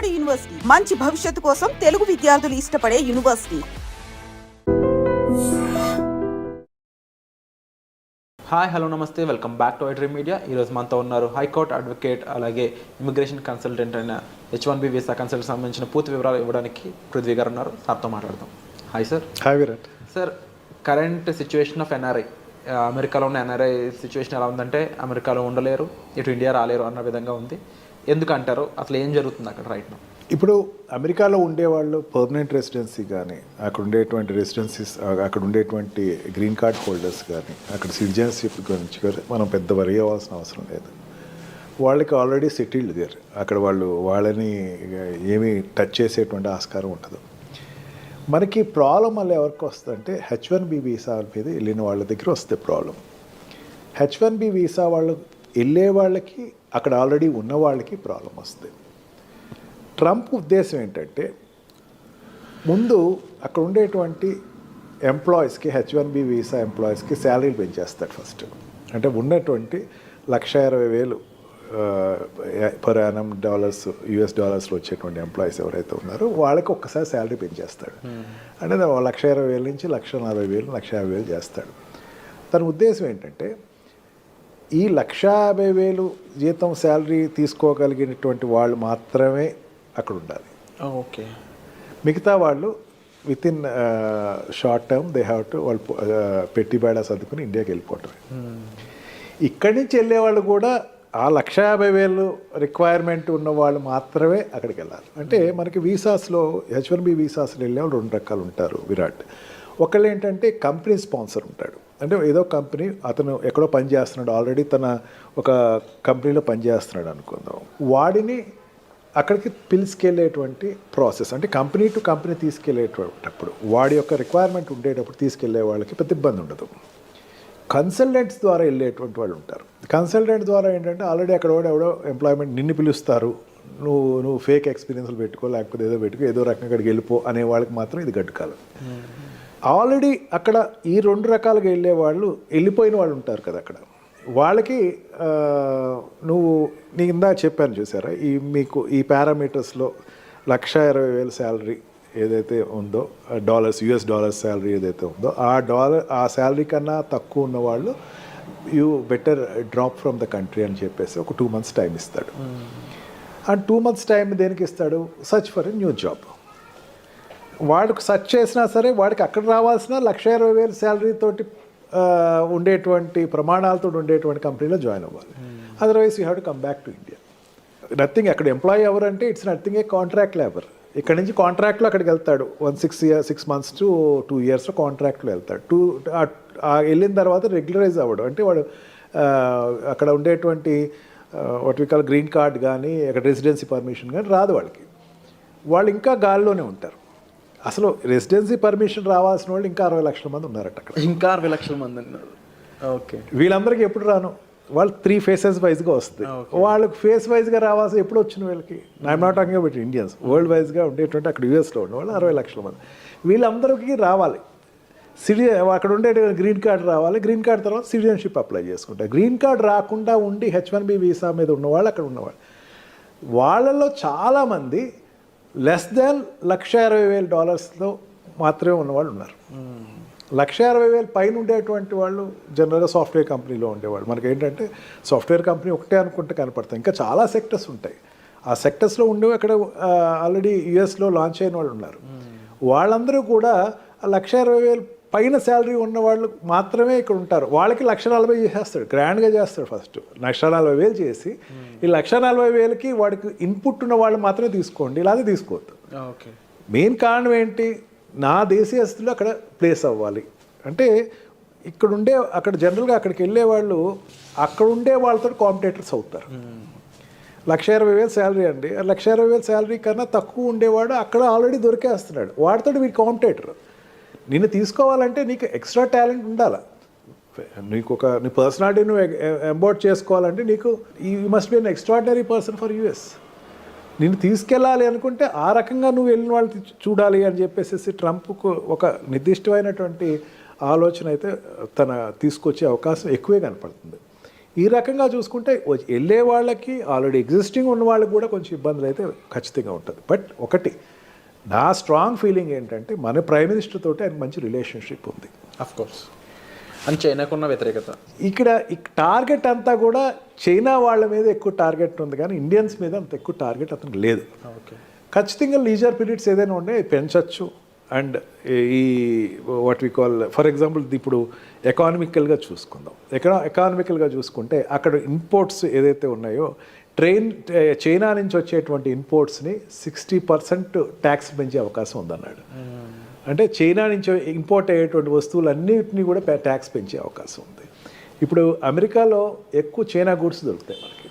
రాజోడి university మంచి భవిష్యత్తు కోసం తెలుగు విద్యార్థులు ఇష్టపడే యూనివర్సిటీ. హాయ్ హలో నమస్తే, welcome back to iDream media. ఈరోజు మనతో ఉన్నారు హైకోర్టు అడ్వకేట్, అలాగే ఇమిగ్రేషన్ కన్సల్టెంట్ అయిన H1B వీసా కన్సల్టెంట్ సంబంధించిన పూర్తి వివరాలు ఇవ్వడానికి పృథ్వీ గారు ఉన్నారు. సార్తో మాట్లాడదాం. Hi sir. Hi Virat. Sir, current situation of NRI, అమెరికాలో ఉన్న ఎన్ఆర్ఐ సిచ్యువేషన్ ఎలా ఉందంటే అమెరికాలో ఉండలేరు, ఇటు ఇండియా రాలేరు అన్న విధంగా ఉంది. ఎందుకంటారు? అసలు ఏం జరుగుతుంది అక్కడ రైట్ నౌ? ఇప్పుడు అమెరికాలో ఉండేవాళ్ళు పర్మనెంట్ రెసిడెన్సీ కానీ, అక్కడ ఉండేటువంటి రెసిడెన్సీస్, అక్కడ ఉండేటువంటి గ్రీన్ కార్డ్ హోల్డర్స్ కానీ, అక్కడ సిటిజన్షిప్ గురించి కానీ మనం పెద్ద వరి అవ్వాల్సిన అవసరం లేదు. వాళ్ళకి ఆల్రెడీ సెటిల్డ్ దేర్. అక్కడ వాళ్ళని ఏమీ టచ్ చేసేటువంటి ఆస్కారం ఉండదు. మనకి ప్రాబ్లం వల్ల ఎవరికి వస్తుందంటే H1B వీసా మీద వెళ్ళిన వాళ్ళ దగ్గర వస్తే ప్రాబ్లం. H1B వీసా వాళ్ళు వెళ్ళే వాళ్ళకి, అక్కడ ఆల్రెడీ ఉన్న వాళ్ళకి ప్రాబ్లం వస్తుంది. ట్రంప్ ఉద్దేశం ఏంటంటే ముందు అక్కడ ఉండేటువంటి ఎంప్లాయీస్కి, H1B వీసా ఎంప్లాయీస్కి శాలరీలు పెంచేస్తాడు ఫస్ట్. అంటే ఉన్నటువంటి $1,20,000 పర్ యానం US డాలర్స్లో వచ్చేటువంటి ఎంప్లాయీస్ ఎవరైతే ఉన్నారో వాళ్ళకి ఒక్కసారి శాలరీ పెంచేస్తాడు. అంటే $1,20,000 నుంచి $1,40,000, $1,50,000 చేస్తాడు. తన ఉద్దేశం ఏంటంటే ఈ $150,000 జీతం శాలరీ తీసుకోగలిగినటువంటి వాళ్ళు మాత్రమే అక్కడ ఉండాలి. ఓకే. మిగతా వాళ్ళు with in short term they have to వాళ్ళు పెట్టి బేడా సర్దుకుని ఇండియాకి వెళ్ళిపోవటమే. ఇక్కడి నుంచి వెళ్ళేవాళ్ళు కూడా ఆ $150,000 రిక్వైర్మెంట్ ఉన్న వాళ్ళు మాత్రమే అక్కడికి వెళ్ళాలి. అంటే మనకి వీసాస్లో H1B వీసాస్లో వెళ్ళే వాళ్ళు 2 రకాలు ఉంటారు విరాట్. ఒకళ్ళు ఏంటంటే కంపెనీ స్పాన్సర్ ఉంటాడు. అంటే ఏదో కంపెనీ, అతను ఎక్కడో పని చేస్తున్నాడు, ఆల్రెడీ తన ఒక కంపెనీలో పనిచేస్తున్నాడు అనుకుందాం, వాడిని అక్కడికి పిలుచుకెళ్ళేటువంటి ప్రాసెస్. అంటే కంపెనీ టు కంపెనీ తీసుకెళ్ళేటప్పుడు వాడి యొక్క రిక్వైర్మెంట్ ఉండేటప్పుడు తీసుకెళ్లే వాళ్ళకి పెద్ద ఇబ్బంది ఉండదు. కన్సల్టెంట్స్ ద్వారా వెళ్ళేటువంటి వాళ్ళు ఉంటారు. కన్సల్టెంట్ ద్వారా ఏంటంటే ఆల్రెడీ అక్కడ ఎవడో ఎంప్లాయ్మెంట్ నిన్ను పిలుస్తారు, నువ్వు ఫేక్ ఎక్స్పీరియన్స్లు పెట్టుకో, లేకపోతే ఏదో పెట్టుకో, ఏదో రకంగా అక్కడికి వెళ్ళిపో అనే వాళ్ళకి మాత్రం ఇది గడ్డుకాలం. ఆల్రెడీ అక్కడ ఈ 2 రకాలుగా వెళ్ళే వాళ్ళు, వెళ్ళిపోయిన వాళ్ళు ఉంటారు కదా అక్కడ, వాళ్ళకి నీకు ఇందా చెప్పాను చూసారా, మీకు ఈ పారామీటర్స్లో $1,20,000 శాలరీ ఏదైతే ఉందో, US డాలర్స్ శాలరీ ఏదైతే ఉందో, ఆ శాలరీ కన్నా తక్కువ ఉన్న వాళ్ళు you better drop from the country అని చెప్పేసి ఒక 2 months టైం ఇస్తాడు. ఆ 2 months టైం దేనికి ఇస్తాడు? Search for a new job. వాడికి సెర్చ్ చేసినా సరే వాడికి అక్కడ రావాల్సిన $1,20,000 శాలరీ తోటి ఉండేటువంటి ప్రమాణాలతో ఉండేటువంటి కంపెనీలో జాయిన్ అవ్వాలి. Otherwise you have to come back to India. Nothing. అక్కడ ఎంప్లాయీ ఎవరంటే it's nothing A contract labour. ఇక్కడ నుంచి కాంట్రాక్ట్లో అక్కడికి వెళ్తాడు. 6 months to 2 years కాంట్రాక్ట్లో వెళ్తాడు. వెళ్ళిన తర్వాత రెగ్యులరైజ్ అవ్వడు. అంటే వాడు అక్కడ ఉండేటువంటి what we call green card కానీ, అక్కడ రెసిడెన్సీ పర్మిషన్ కానీ రాదు వాళ్ళకి. వాళ్ళు ఇంకా గాల్లోనే ఉంటారు. అసలు రెసిడెన్సీ పర్మిషన్ రావాల్సిన వాళ్ళు ఇంకా 60 లక్షల మంది ఉన్నారట అక్కడ. ఇంకా 60 లక్షల మంది ఉన్నారు. ఓకే. వీళ్ళందరికీ ఎప్పుడు రాను, వాళ్ళు 3 phases వైజ్గా వస్తుంది. వాళ్ళకి ఫేస్ వైజ్గా రావాల్సి ఎప్పుడు వచ్చిన వీళ్ళకి, I'm not talking about Indians, world వైజ్గా ఉండేటువంటి అక్కడ USలో ఉన్న వాళ్ళు 60 లక్షల మంది. వీళ్ళందరికీ రావాలి. అక్కడ ఉండే గ్రీన్ కార్డ్ రావాలి. గ్రీన్ కార్డ్ తర్వాత సిటిజన్షిప్ అప్లై చేసుకుంటారు. గ్రీన్ కార్డ్ రాకుండా ఉండి H1B వీసా మీద ఉన్నవాళ్ళు అక్కడ ఉన్నవాళ్ళు, వాళ్ళలో చాలామంది లెస్ దాన్ $1,20,000 మాత్రమే ఉన్నవాళ్ళు ఉన్నారు. $1,60,000 పైన ఉండేటువంటి వాళ్ళు జనరల్గా సాఫ్ట్వేర్ కంపెనీలో ఉండేవాళ్ళు. మనకి ఏంటంటే సాఫ్ట్వేర్ కంపెనీ ఒకటే అనుకుంటే కనపడతాయి, ఇంకా చాలా సెక్టర్స్ ఉంటాయి. ఆ సెక్టర్స్లో ఉండేవి అక్కడ ఆల్రెడీ USలో లాంచ్ అయిన వాళ్ళు ఉన్నారు. వాళ్ళందరూ కూడా $1,60,000 పైన శాలరీ ఉన్న వాళ్ళు మాత్రమే ఇక్కడ ఉంటారు. వాళ్ళకి $1,40,000 చేసేస్తాడు, గ్రాండ్గా చేస్తాడు. ఫస్ట్ $1,40,000 చేసి ఈ $1,40,000కి వాడికి ఇన్పుట్ ఉన్న వాళ్ళు మాత్రమే తీసుకోండి, ఇలాగే తీసుకోవద్దు. ఓకే. మెయిన్ కారణం ఏంటి? నా దేశీయస్తులు అక్కడ ప్లేస్ అవ్వాలి. అంటే అక్కడ జనరల్గా అక్కడికి వెళ్ళే వాళ్ళు అక్కడ ఉండే వాళ్ళతో కాంపిటేటర్స్ అవుతారు. $1,20,000 శాలరీ అండి, $1,20,000 శాలరీ కన్నా తక్కువ ఉండేవాడు అక్కడ ఆల్రెడీ దొరికేస్తున్నాడు. వాడితో వీడి కాంపిటేటర్. నిన్ను తీసుకోవాలంటే నీకు ఎక్స్ట్రా టాలెంట్ ఉండాలి. నీ పర్సనాలిటీ నువ్వు ఎంబోర్డ్ చేసుకోవాలంటే నీకు you must be an extraordinary person for US. నిన్ను తీసుకెళ్ళాలి అనుకుంటే ఆ రకంగా నువ్వు వెళ్ళిన వాళ్ళు చూడాలి అని చెప్పేసి ట్రంప్కు ఒక నిర్దిష్టమైనటువంటి ఆలోచన అయితే తీసుకొచ్చే అవకాశం ఎక్కువే కనపడుతుంది. ఈ రకంగా చూసుకుంటే వెళ్ళే వాళ్ళకి ఆల్రెడీ ఎగ్జిస్టింగ్ ఉన్న వాళ్ళకి కూడా కొంచెం ఇబ్బందులు అయితే ఖచ్చితంగా ఉంటుంది. బట్ ఒకటి నా స్ట్రాంగ్ ఫీలింగ్ ఏంటంటే మన ప్రైమ్ మినిస్టర్ తోటి ఆయన మంచి రిలేషన్షిప్ ఉంది. Of course. అని చైనాకున్న వ్యతిరేకత ఇక్కడ టార్గెట్ అంతా కూడా చైనా వాళ్ళ మీద ఎక్కువ టార్గెట్ ఉంది, కానీ ఇండియన్స్ మీద అంత ఎక్కువ టార్గెట్ అతనికి లేదు. ఓకే. ఖచ్చితంగా లీజర్ పీరియడ్స్ ఏదైనా ఉండే పెంచవచ్చు. అండ్ ఈ what we call for example ఇప్పుడు ఎకానమికల్గా చూసుకుందాం. ఎకానమికల్గా చూసుకుంటే అక్కడ ఇంపోర్ట్స్ ఏదైతే ఉన్నాయో చైనా నుంచి వచ్చేటువంటి ఇంపోర్ట్స్ని 60% ట్యాక్స్ పెంచే అవకాశం ఉందన్నాడు. అంటే చైనా నుంచి ఇంపోర్ట్ అయ్యేటువంటి వస్తువులన్నింటినీ కూడా ట్యాక్స్ పెంచే అవకాశం ఉంది. ఇప్పుడు అమెరికాలో ఎక్కువ చైనా గూడ్స్ దొరుకుతాయి మనకి.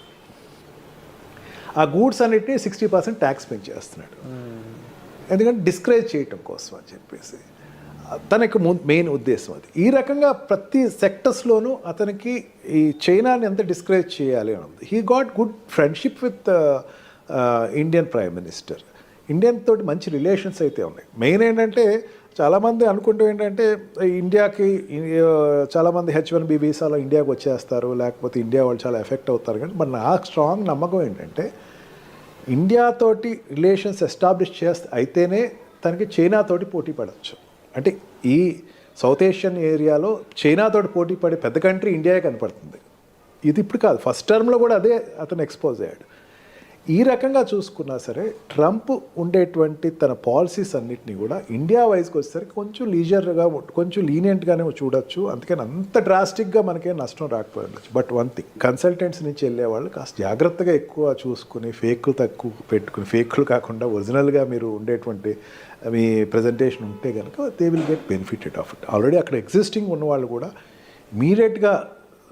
ఆ గూడ్స్ అన్నిటినీ 60% ట్యాక్స్ పెంచేస్తున్నాడు. ఎందుకంటే డిస్కరేజ్ చేయటం కోసం అని చెప్పేసి తనకి మెయిన్ ఉద్దేశం అది. ఈ రకంగా ప్రతి సెక్టర్స్లోనూ అతనికి ఈ చైనాని ఎంత డిస్కరేజ్ చేయాలి అని ఉంది. He got good friendship with Indian prime minister. Indian తోటి మంచి రిలేషన్స్ అయితే ఉన్నాయి. మెయిన్ ఏంటంటే చాలామంది అనుకుంటూ ఏంటంటే ఇండియాకి చాలామంది H1B వీసాలో ఇండియాకి వచ్చేస్తారు, లేకపోతే ఇండియా వాళ్ళు చాలా ఎఫెక్ట్ అవుతారు. కానీ మరి నా స్ట్రాంగ్ నమ్మకం ఏంటంటే ఇండియాతోటి రిలేషన్స్ ఎస్టాబ్లిష్ అయితేనే తనకి చైనాతోటి పోటీ పడవచ్చు. అంటే ఈ సౌత్ ఏషియన్ ఏరియాలో చైనాతోటి పోటీ పడే పెద్ద కంట్రీ ఇండియాయే కనపడుతుంది. ఇది ఇప్పుడు కాదు, ఫస్ట్ టర్మ్లో కూడా అదే అతను ఎక్స్పోజ్ అయ్యాడు. ఈ రకంగా చూసుకున్నా సరే ట్రంప్ ఉండేటువంటి తన పాలసీస్ అన్నిటినీ కూడా ఇండియా వైజ్కి వచ్చేసరికి కొంచెం లీజర్గా కొంచెం లీనియంట్గానే చూడొచ్చు. అందుకని అంత డ్రాస్టిక్గా మనకేం నష్టం రాకపోయి ఉండొచ్చు. బట్ వన్ థింగ్, కన్సల్టెంట్స్ నుంచి వెళ్ళే వాళ్ళు కాస్త జాగ్రత్తగా ఎక్కువ చూసుకుని ఫేక్లు తక్కువ పెట్టుకుని, ఫేక్లు కాకుండా ఒరిజినల్గా మీరు ఉండేటువంటి మీ ప్రజెంటేషన్ ఉంటే కనుక they will get benefited of it. Already అక్కడ ఎగ్జిస్టింగ్ ఉన్న వాళ్ళు కూడా ఇమీడియట్గా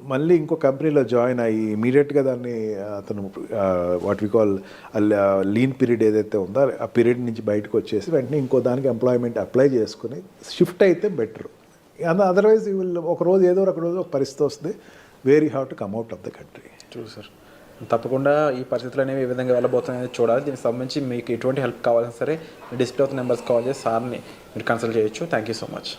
మళ్ళీ ఇంకో కంపెనీలో జాయిన్ అయ్యి ఇమీడియట్గా దాన్ని అతను what we call lean period ఏదైతే ఉందో ఆ పీరియడ్ నుంచి బయటకు వచ్చేసి వెంటనే ఇంకో దానికి ఎంప్లాయ్మెంట్ అప్లై చేసుకుని షిఫ్ట్ అయితే బెటర్. అదర్వైజ్ వీళ్ళు ఒక రోజు ఏదో ఒక రోజు ఒక పరిస్థితి వస్తుంది, where you have to come out of the country. True sir. తప్పకుండా ఈ పరిస్థితులు అనేవి ఏ విధంగా వెళ్ళబోతున్నాయని చూడాలి. దీనికి సంబంధించి మీకు ఎటువంటి హెల్ప్ కావాలన్నా సరే డిస్ప్లే అవుతున్న నెంబర్స్ కాల్ చేసి సార్ని మీరు కన్సల్ట్ చేయొచ్చు. Thank you so much.